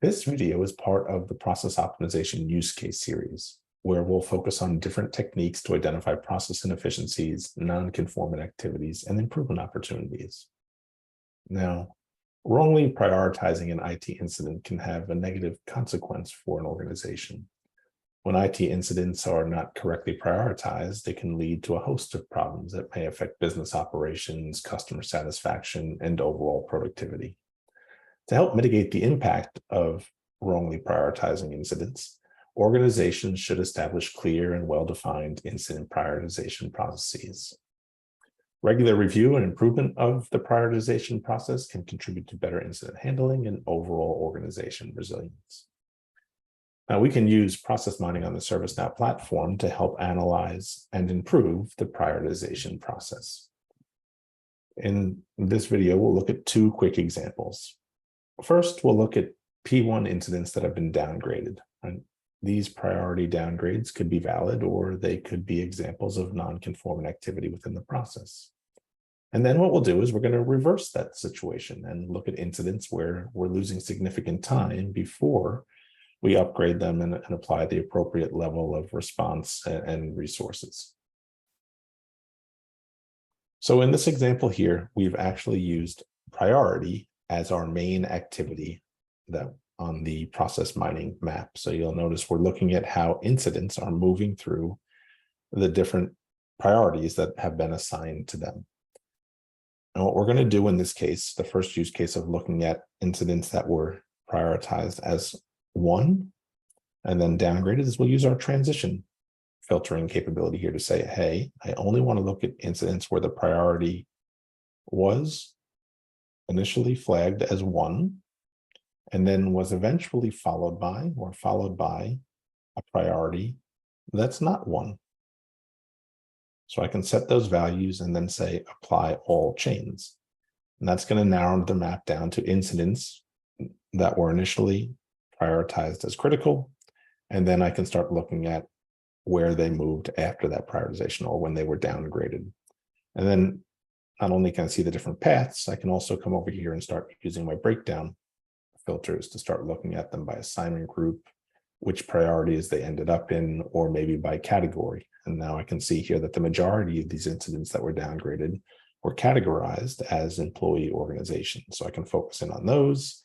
This video is part of the process optimization use case series, where we'll focus on different techniques to identify process inefficiencies, non-conformant activities, and improvement opportunities. Now, wrongly prioritizing an IT incident can have a negative consequence for an organization. When IT incidents are not correctly prioritized, it can lead to a host of problems that may affect business operations, customer satisfaction, and overall productivity. To help mitigate the impact of wrongly prioritizing incidents, organizations should establish clear and well-defined incident prioritization processes. Regular review and improvement of the prioritization process can contribute to better incident handling and overall organization resilience. Now, we can use process mining on the ServiceNow platform to help analyze and improve the prioritization process. In this video, we'll look at two quick examples. First, we'll look at P1 incidents that have been downgraded. Right? These priority downgrades could be valid, or they could be examples of non-conformant activity within the process. And then what we'll do is we're going to reverse that situation and look at incidents where we're losing significant time before we upgrade them and apply the appropriate level of response and resources. So in this example here, we've actually used priority as our main activity that on the process mining map. So you'll notice we're looking at how incidents are moving through the different priorities that have been assigned to them. And what we're going to do in this case, the first use case of looking at incidents that were prioritized as 1 and then downgraded, is we'll use our transition filtering capability here to say, hey, I only want to look at incidents where the priority was initially flagged as 1 and then was eventually followed by a priority that's not 1. So I can set those values and then say apply all chains. And that's going to narrow the map down to incidents that were initially prioritized as critical. And then I can start looking at where they moved after that prioritization or when they were downgraded. And then not only can I see the different paths, I can also come over here and start using my breakdown filters to start looking at them by assignment group, which priorities they ended up in, or maybe by category. And now I can see here that the majority of these incidents that were downgraded were categorized as employee organizations. So I can focus in on those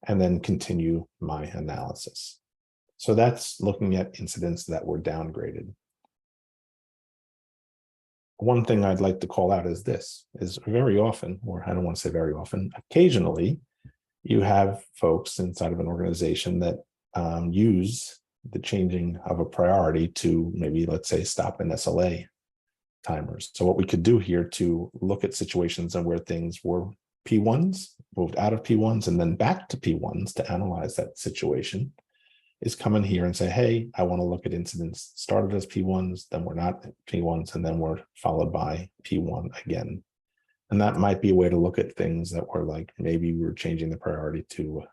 and then continue my analysis. So that's looking at incidents that were downgraded. One thing I'd like to call out is this, is very often, or I don't want to say very often, occasionally you have folks inside of an organization that use the changing of a priority to maybe, let's say, stop an SLA timers. So what we could do here to look at situations and where things were P1s, moved out of P1s and then back to P1s to analyze that situation is come in here and say, hey, I want to look at incidents started as P1s, then we're not P1s, and then we're followed by P1 again. And that might be a way to look at things that were like, maybe we were changing the priority to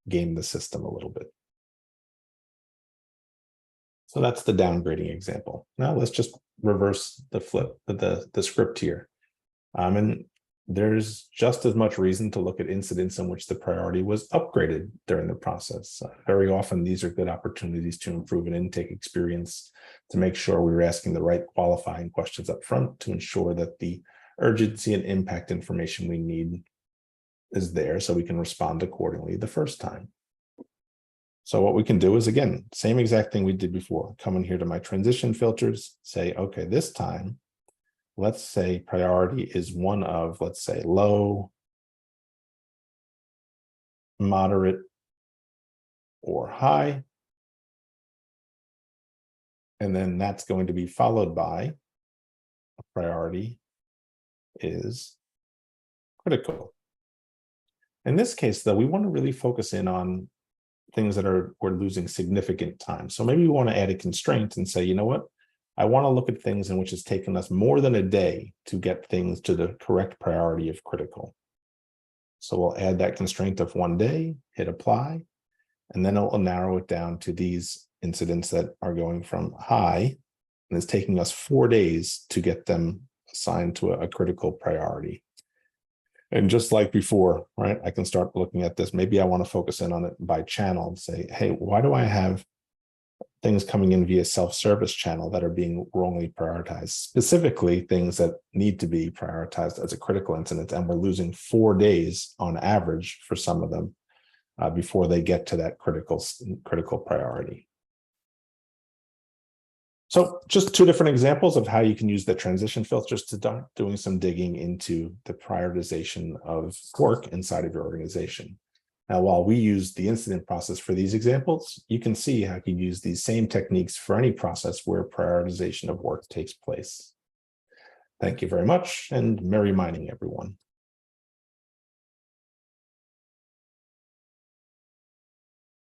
game the system a little bit. So that's the downgrading example. Now let's just reverse the script here. And there's just as much reason to look at incidents in which the priority was upgraded during the process. Very often, these are good opportunities to improve an intake experience, to make sure we're asking the right qualifying questions up front to ensure that the urgency and impact information we need is there so we can respond accordingly the first time. So what we can do is, again, same exact thing we did before. Come in here to my transition filters, say, okay, this time, let's say priority is one of, let's say, low, moderate, or high. And then that's going to be followed by a priority is critical. In this case, though, we want to really focus in on things that we're losing significant time. So maybe we want to add a constraint and say, you know what? I want to look at things in which it's taken us more than a day to get things to the correct priority of critical. So we'll add that constraint of 1 day, hit apply, and then it will narrow it down to these incidents that are going from high, and it's taking us 4 days to get them assigned to a critical priority. And just like before, right, I can start looking at this. Maybe I want to focus in on it by channel and say, hey, why do I have things coming in via self-service channel that are being wrongly prioritized, specifically things that need to be prioritized as a critical incident, and we're losing 4 days on average for some of them before they get to that critical priority. So just two different examples of how you can use the transition filters to start doing some digging into the prioritization of work inside of your organization. Now, while we use the incident process for these examples, you can see how you can use these same techniques for any process where prioritization of work takes place. Thank you very much, and merry mining, everyone.